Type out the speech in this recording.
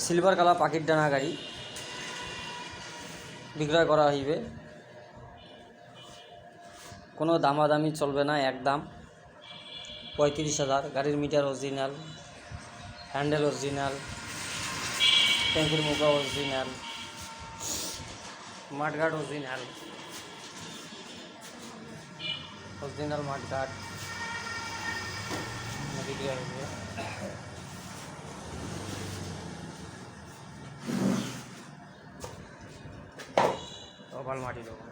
Silver colour পাখির ডানা গাড়ি বিক্রয় করা হইবে। কোনো দামাদামি চলবে না, একদম 35,000। গাড়ির মিটার অরিজিনাল, হ্যান্ডেল অরিজিনাল, ট্যাঙ্কির মুখা অরিজিনাল, মাঠগার্ড অরিজিনাল, মাঠগার্ড বিক্রয় হইবে। ওভাল মাটি দেবো।